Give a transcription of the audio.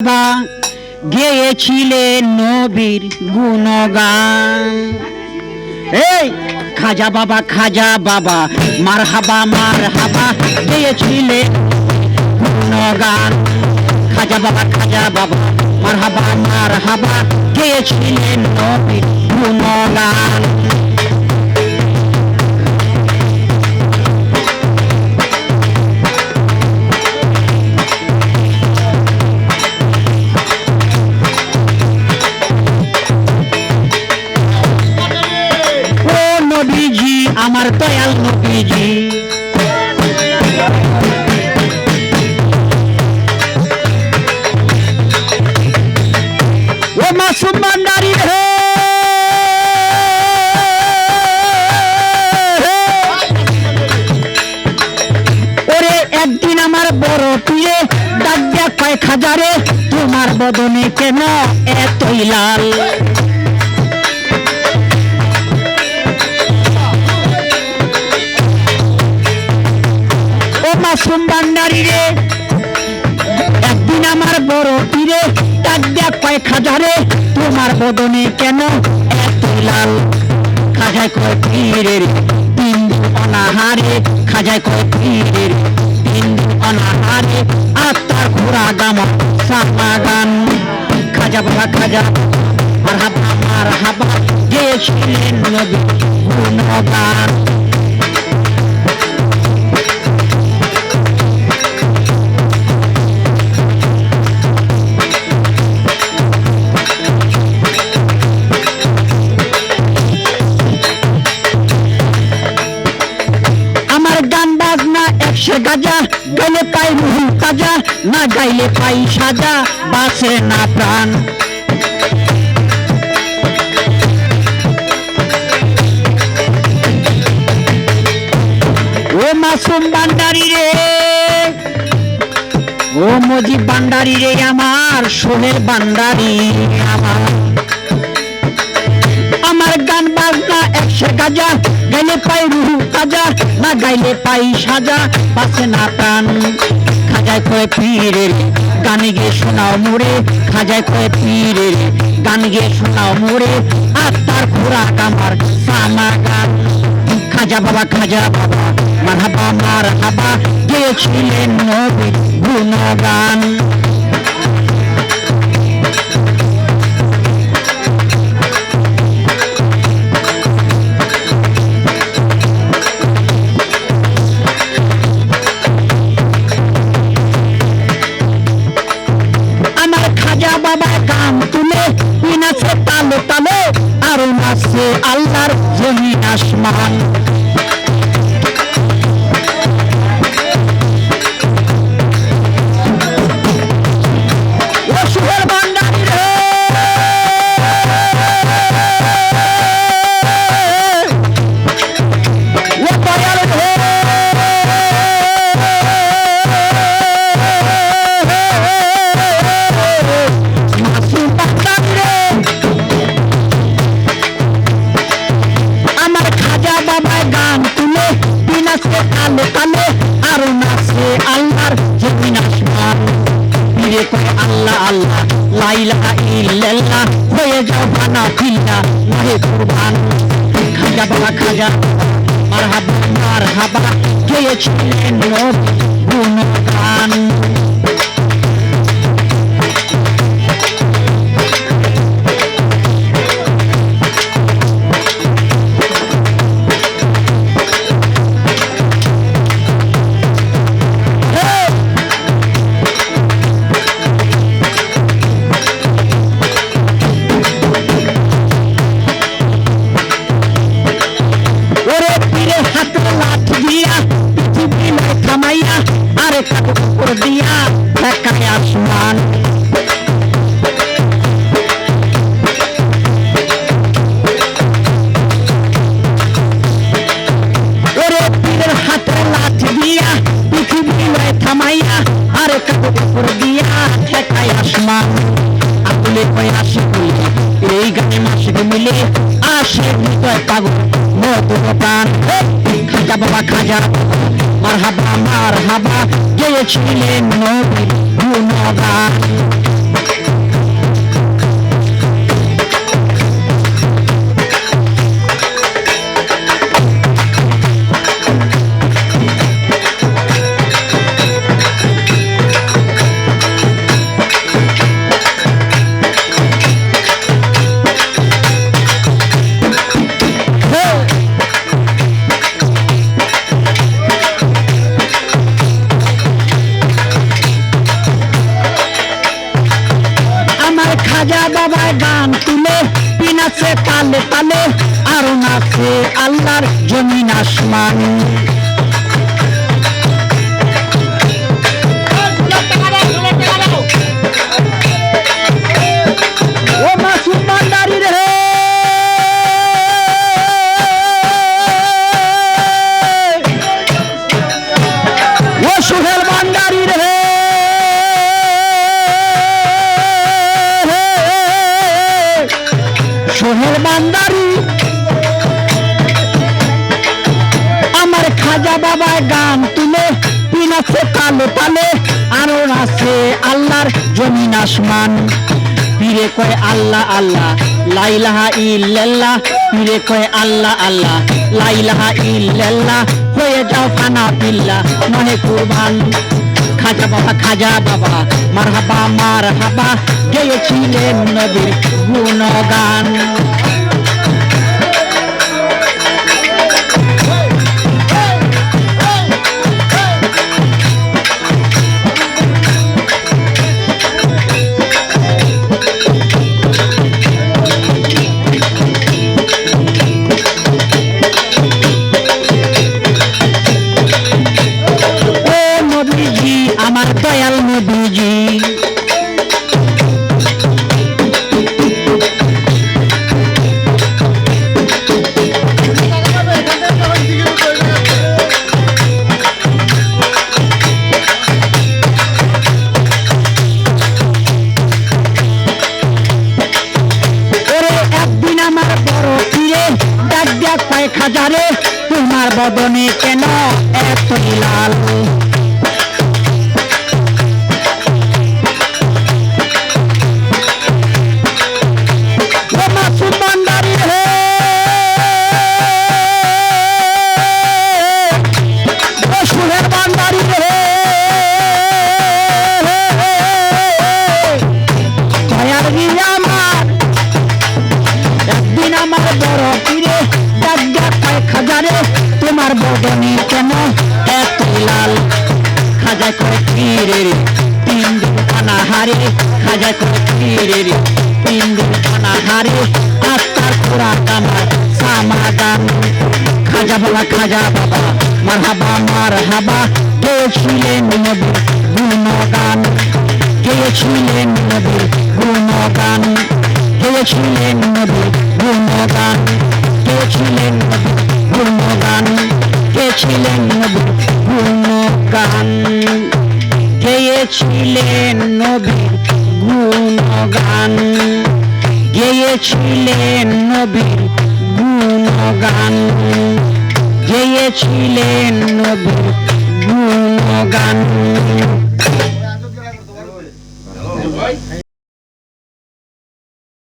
বা গেয়েছিলেন নবীর গুণগান। এই খাজা বাবা মারহাবা মারহাবা গেয়েছিলেন গুণগান। খাজা বাবা মারহাবা মারহাবা গেয়েছিলেন নবীর গুণগান। নবীজি আমার দয়াল নবীজি, ও মাসুম ভান্ডারী রে, ওরে একদিন আমার বড় পীরে ডাক দিয়া কয় খাজারে তোমার বদনে কেন এতই লাল। মাসুম ভান্ডারী রে, একদিন আমার বড় পীরে ডাক দিয়া কয় খাজারে তোমার বদনে কেন এত লাল। খাজায় কয় পীরের বিন্দু অনাহারে, খাজায় কয় পীরের বিন্দু অনাহারে আত্মার ঘোড়া গামা সামা গান। খাজা মারহাবা মারহাবা গেয়েছিলেন নবী গুণগান। গাজা গাইলে পাই রুহু তাজা, না গাইলে পাই সাজা, বাসে না প্রাণ। ও মাসুম ভান্ডারী রে, ও মজিব ভান্ডারী রে, আমার সোহেল ভান্ডারী আমার গান বাজনা 100 গাজা গাইলে পাই রুহু তাজা, না গাইলে পাই সাজা, বাসে না প্রাণ। খাজায় কয় পীরের গান গিয়ে শোনাও মোরে, খাজায় কয় পীরের গান গিয়ে শোনাও মোরে আত্মার খোরাক আমার সামা গান। খাজা বাবা মারহাবা মারহাবা গেয়েছিলেন নবীর গুণগান। বাবা গান তুলে নাচে তালে তালে, আর নাচে আল্লাহর জমিন আসমান। ও সোহেল ভান্ডারী রে, ও দয়াল রে, তালে তালে আর নাচে আল্লাহর জমিন আসমান। পীরে কয় আল্লাহ আল্লাহ লা ইলাহা ইল্লাল্লাহ, হয়ে যাও বানা ফিল্লা নাহে কুরবান। খাজা মারহাবা মারহাবা গেয়েছিলেন নবী গুণগান। দিয়া দেখায় আসমান। ওরে পীরের হাতে লাঠি দিয়া পৃথিবী নয় থামাইয়া, আর কাপড় দিয়া দেখায় আসমান। আকুলে কয় আসে বলে এই গানে মাসে মিলে আসে হৃদয় পাগল মধুর প্রাণ। খাজা মারহাবা মারহাবা গেয়েছিলেন নবীর গুণগান। খাজা বাবায় গান তুলে পিনাছে তালে তালে আরো নাচে আল্লাহর জমিন আসমান ও মাসুদ ভান্ডারী রে ও সোহেল ভান্ডারী রে সোহেল ভান্ডারী আমার খাজা বাবায় গান তুলে পিনাছে তালে তালে আরো নাচে আল্লাহর জমিন আসমান পীরে কয় আল্লাহ আল্লাহ লা ইলাহা ইল্লাল্লাহ পীরে কয় আল্লাহ আল্লাহ লা ইলাহা ইল্লাল্লাহ হয়ে যাও ফানা বিল্লাহ নহে কুরবান খাজা বাবা মারহাবা মারহাবা গেয়েছিলেন নবীর গুণগান আমার দয়াল নবীজি একদিন আমার বড় পীরে ডাক ডাক পায় খাজারে তোমার বদনে কেন এত লাল তোমার বদনে কেন এত লাল খাজা করে পীরে রে 3 দিন অনাহারে খাজা করে পীরে রে 3 দিন অনাহারে আত্মার খোরাক আমার সমাধান খাজা বাবা মারহাবা মারহাবা গেয়েছিলেন নবীর গুণগান গেয়েছিলেন নবীর গুণগান গেয়েছিলেন নবীর গুণগান গেয়েছিলেন নবীর গুণগান গেয়েছিলেন নবীর গুণগান গেয়েছিলেন নবীর গুণগান গেয়েছিলেন নবীর গুণগান গেয়েছিলেন নবীর গুণগান